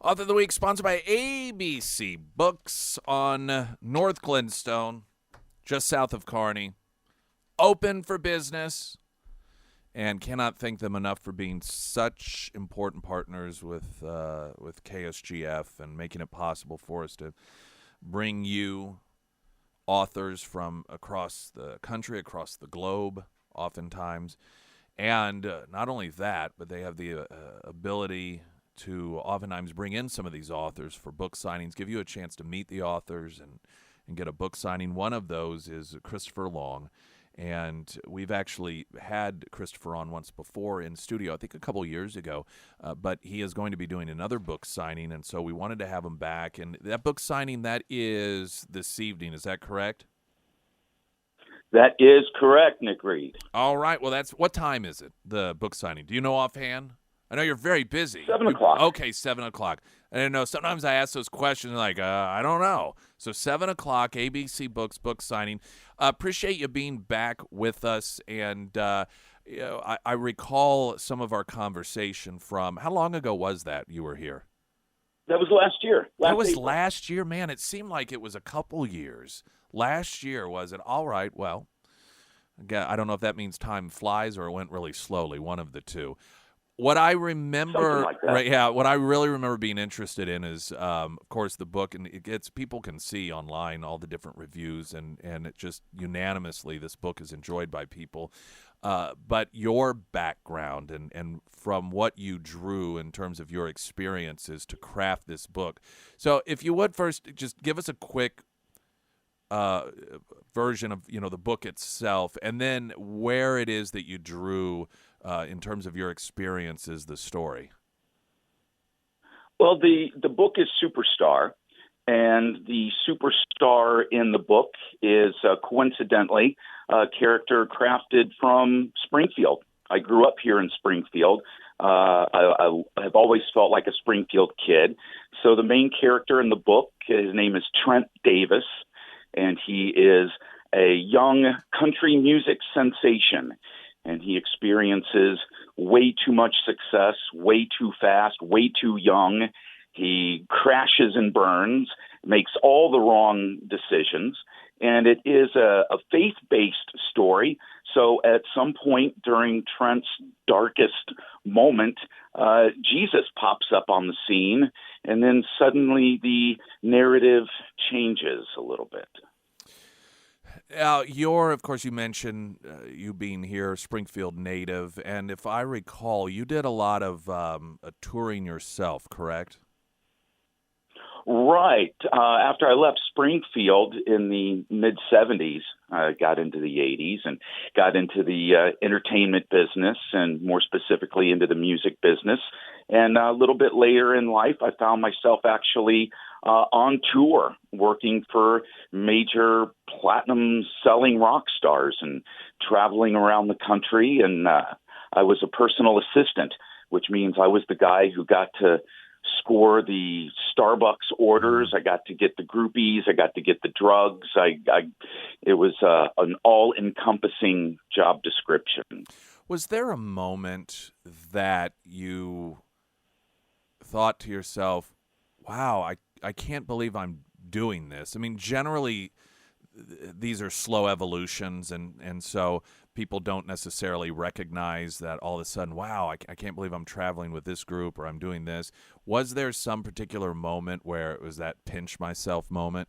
Author of the Week, sponsored by ABC Books on North Glenstone, just south of Kearney. Open for business, and cannot thank them enough for being such important partners with KSGF and making it possible for us to bring you authors from across the country, across the globe, oftentimes. And not only that, but they have the ability to oftentimes bring in some of these authors for book signings, give you a chance to meet the authors and get a book signing. One of those is Christopher Long, and we've actually had Christopher on once before in studio, I think a couple years ago, but he is going to be doing another book signing, and so we wanted to have him back. And that book signing, that is this evening, is that correct? That is correct, Nick Reed. All right, well, what time is it, the book signing? Do you know offhand? I know you're very busy. 7 o'clock. Okay, 7 o'clock. I don't know. Sometimes I ask those questions like, I don't know. So 7 o'clock, ABC Books, book signing. Appreciate you being back with us. And I recall some of our conversation from, how long ago was that you were here? That was last year. That was April. last year? Man, it seemed like it was a couple years. Last year, was it? All right, well, I don't know if that means time flies or it went really slowly, one of the two. What I remember, like that. right? Yeah, what I really remember being interested in is, of course, the book, and people can see online all the different reviews, and it just unanimously this book is enjoyed by people. But your background and from what you drew in terms of your experiences to craft this book. So, if you would first just give us a quick version of the book itself, and then where it is that you drew. In terms of your experiences, the story? Well, the book is Superstar, and the superstar in the book is coincidentally a character crafted from Springfield. I grew up here in Springfield. I have always felt like a Springfield kid. So the main character in the book, his name is Trent Davis, and he is a young country music sensation. And he experiences way too much success, way too fast, way too young. He crashes and burns, makes all the wrong decisions. And it is a faith-based story. So at some point during Trent's darkest moment, Jesus pops up on the scene. And then suddenly the narrative changes a little bit. Of course, you mentioned you being here, Springfield native, and if I recall, you did a lot of touring yourself, correct? Right. After I left Springfield in the mid-'70s, I got into the '80s and got into the entertainment business, and more specifically into the music business. And a little bit later in life, I found myself actually on tour, working for major platinum-selling rock stars and traveling around the country. And I was a personal assistant, which means I was the guy who got to score the Starbucks orders. I got to get the groupies. I got to get the drugs. It was an all-encompassing job description. Was there a moment that you thought to yourself, wow, I can't believe I'm doing this? I mean, generally, these are slow evolutions, and so people don't necessarily recognize that all of a sudden, wow, I can't believe I'm traveling with this group or I'm doing this. Was there some particular moment where it was that pinch myself moment?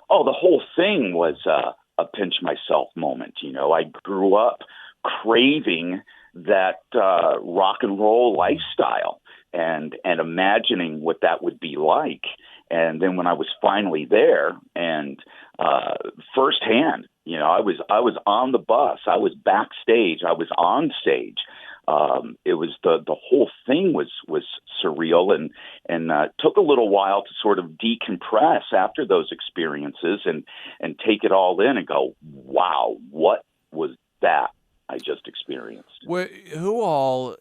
Oh, the whole thing was a pinch myself moment. I grew up craving that rock and roll lifestyle and imagining what that would be like. And then when I was finally there and firsthand, I was on the bus, I was backstage, I was on stage. It was the whole thing was surreal and took a little while to sort of decompress after those experiences and take it all in and go, wow, what was that I just experienced? Who all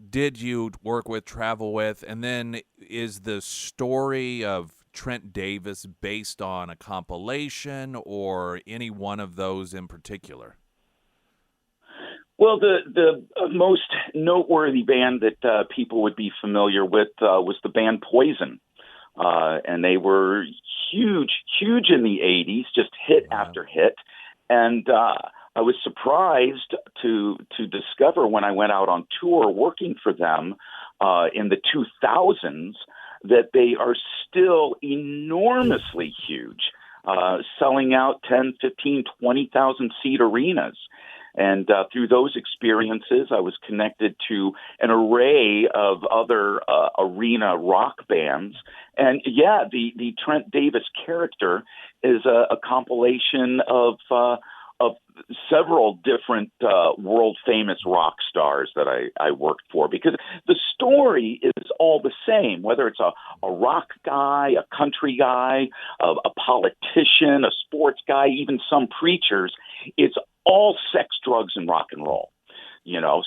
did you work with, travel with, and then is the story of Trent Davis based on a compilation or any one of those in particular? Well, the most noteworthy band that people would be familiar with was the band Poison. And they were huge, huge in the 80s, just hit after hit. And I was surprised to discover when I went out on tour working for them in the 2000s that they are still enormously huge, selling out 10, 15, 20,000 seat arenas. And through those experiences, I was connected to an array of other arena rock bands. And yeah, the Trent Davis character is a compilation of several different world famous rock stars that I worked for, because the story is all the same, whether it's a rock guy, a country guy, a politician, a sports guy, even some preachers. It's all sex, drugs, and rock and roll.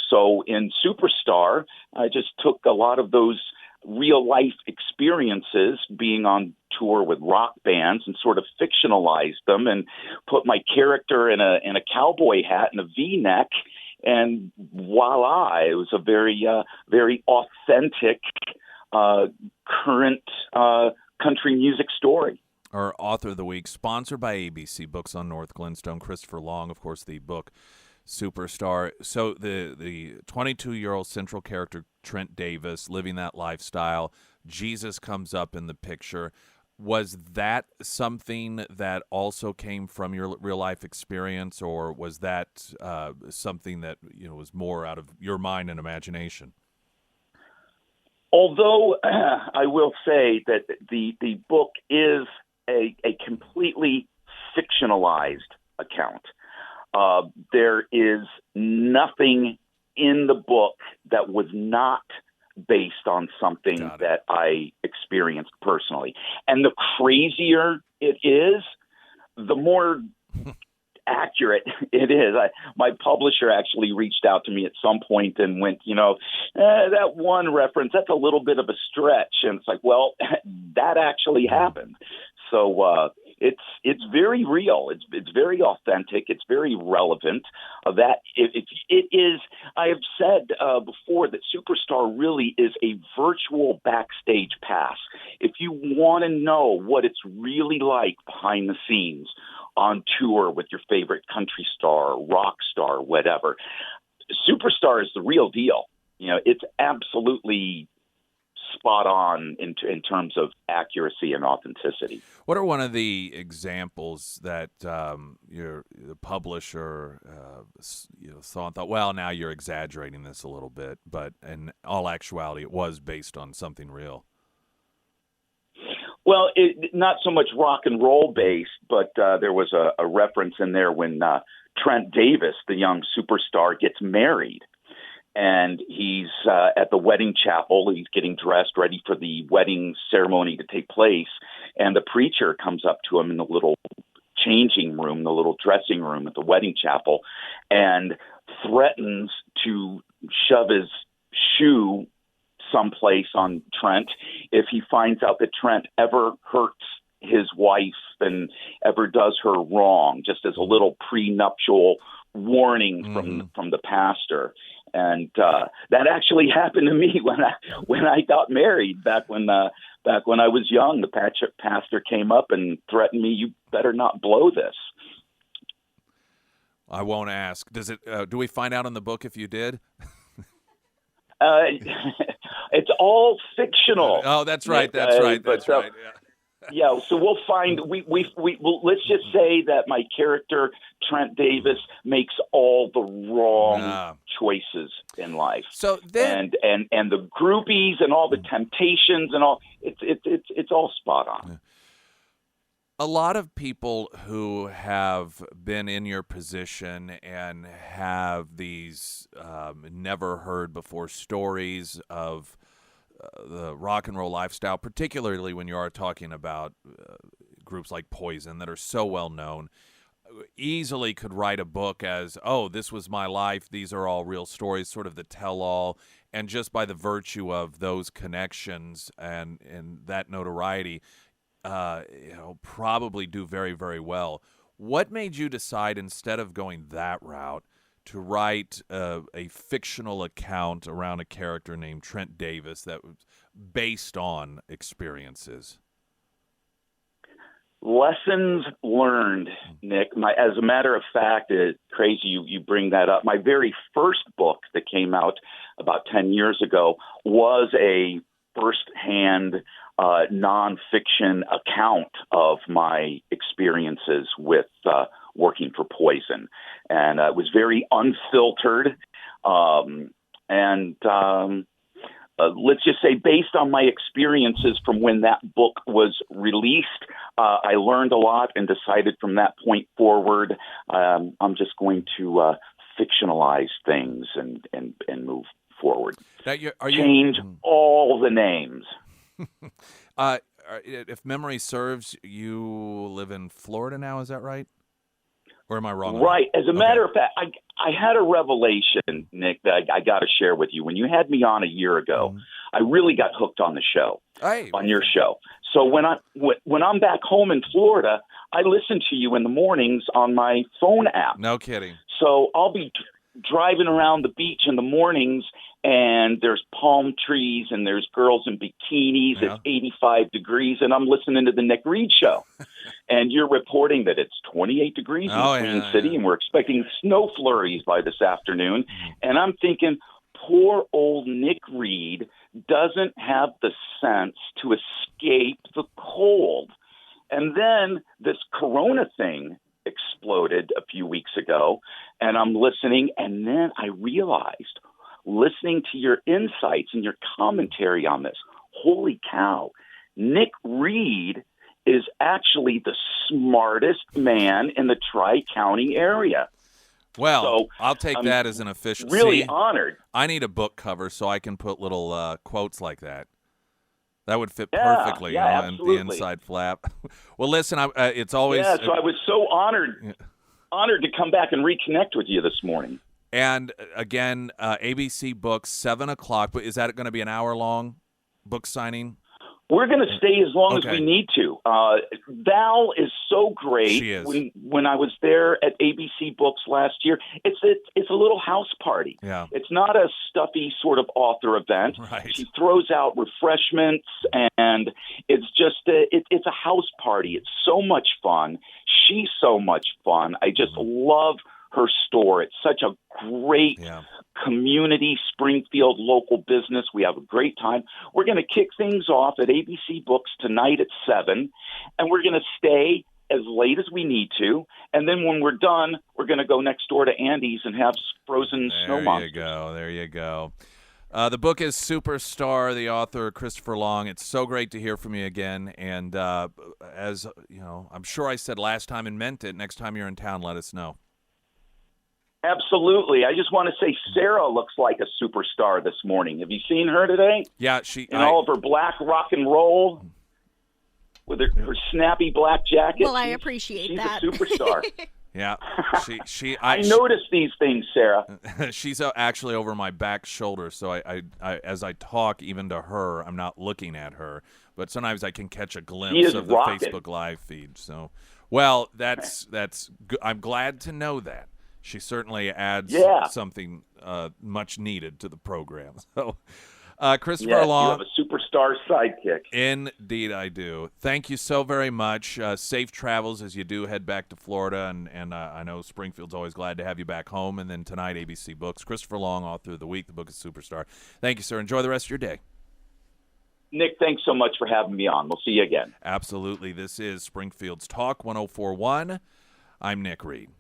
So in Superstar, I just took a lot of those real life experiences being on tour with rock bands and sort of fictionalized them and put my character in a cowboy hat and a V-neck, and voila, it was a very very authentic current country music story. Our author of the week, sponsored by ABC Books on North Glenstone, Christopher Long, of course, the book Superstar. So the 22-year-old central character, Trent Davis, living that lifestyle, Jesus comes up in the picture. Was that something that also came from your real-life experience, or was that something that was more out of your mind and imagination? Although I will say that the book is a completely fictionalized account. There is nothing in the book that was not based on something that I experienced personally. And the crazier it is, the more accurate it is. My publisher actually reached out to me at some point and went, that one reference, that's a little bit of a stretch. And it's like, well, that actually happened. So it's very real. It's very authentic. It's very relevant. That it is. I have said before that Superstar really is a virtual backstage pass. If you want to know what it's really like behind the scenes on tour with your favorite country star, rock star, whatever, Superstar is the real deal. It's absolutely spot on in terms of accuracy and authenticity. What are one of the examples that the publisher saw and thought, well, now you're exaggerating this a little bit, but in all actuality, it was based on something real? Well, not so much rock and roll based, but there was a reference in there when Trent Davis, the young superstar, gets married. And he's at the wedding chapel. He's getting dressed, ready for the wedding ceremony to take place. And the preacher comes up to him in the little changing room, the little dressing room at the wedding chapel, and threatens to shove his shoe someplace on Trent if he finds out that Trent ever hurts his wife and ever does her wrong, just as a little prenuptial warning from the pastor. And that actually happened to me when I got married back when I was young. The pastor came up and threatened me, "You better not blow this." I won't ask. Does it? Do we find out in the book if you did? It's all fictional. Oh, that's right. That's right. That's right. Yeah. Yeah, so we'll find. Let's just say that my character Trent Davis makes all the wrong choices in life. So then, and the groupies and all the temptations and all. It's all spot on. Yeah. A lot of people who have been in your position and have these never heard before stories of the rock and roll lifestyle, particularly when you are talking about groups like Poison that are so well known, easily could write a book as, oh, this was my life, these are all real stories, sort of the tell-all, and just by the virtue of those connections and that notoriety, probably do very, very well. What made you decide, instead of going that route, to write a fictional account around a character named Trent Davis that was based on experiences? Lessons learned, Nick. As a matter of fact, it's crazy you bring that up. My very first book that came out about 10 years ago was a first-hand nonfiction account of my experiences with working for Poison. And it was very unfiltered. Let's just say, based on my experiences from when that book was released, I learned a lot and decided from that point forward, I'm just going to fictionalize things and move forward. Now Change all the names. If memory serves, you live in Florida now, is that right? Or am I wrong? Right. As a matter of fact, I had a revelation, Nick, that I got to share with you. When you had me on a year ago, I really got hooked on the show, on your show. So when I'm back home in Florida, I listen to you in the mornings on my phone app. No kidding. So I'll be driving around the beach in the mornings, and there's palm trees, and there's girls in bikinis. Yeah. It's 85 degrees, and I'm listening to the Nick Reed Show. And you're reporting that it's 28 degrees in Queen City, and we're expecting snow flurries by this afternoon. And I'm thinking, poor old Nick Reed doesn't have the sense to escape the cold. And then this corona thing exploded a few weeks ago, and I'm listening, and then I realized, listening to your insights and your commentary on this, holy cow, Nick Reed is actually the smartest man in the Tri-County area. Well, so I'll take that as an official. Really honored. I need a book cover so I can put little quotes like that. That would fit perfectly in the inside flap. Well, listen, it's always... Yeah, so I was so honored to come back and reconnect with you this morning. And again, ABC Books, 7 o'clock. But is that going to be an hour-long book signing? We're going to stay as long as we need to. Val is so great. She is. When I was there at ABC Books last year, it's a little house party. Yeah. It's not a stuffy sort of author event. Right. She throws out refreshments, and it's just it's a house party. It's so much fun. She's so much fun. I just love her store. It's such a great community, Springfield local business. We have a great time. We're going to kick things off at ABC Books tonight at 7, and we're going to stay as late as we need to. And then when we're done, we're going to go next door to Andy's and have frozen snow monsters. There you go. The book is Superstar, the author, Christopher Long. It's so great to hear from you again. And as you know, I'm sure I said last time and meant it, next time you're in town, let us know. Absolutely. I just want to say Sarah looks like a superstar this morning. Have you seen her today? Yeah, all of her black rock and roll with her snappy black jacket. Well, I appreciate that. She's a superstar. Yeah, I noticed these things, Sarah. She's actually over my back shoulder, so I as I talk, even to her, I'm not looking at her, but sometimes I can catch a glimpse of the Facebook Live feed. So, well, that's good. I'm glad to know that. She certainly adds something much needed to the program. So, Christopher Long. You have a superstar sidekick. Indeed, I do. Thank you so very much. Safe travels as you do head back to Florida, and I know Springfield's always glad to have you back home. And then tonight, ABC Books. Christopher Long, author of the week. The book is Superstar. Thank you, sir. Enjoy the rest of your day. Nick, thanks so much for having me on. We'll see you again. Absolutely. This is Springfield's Talk 104.1. I'm Nick Reed.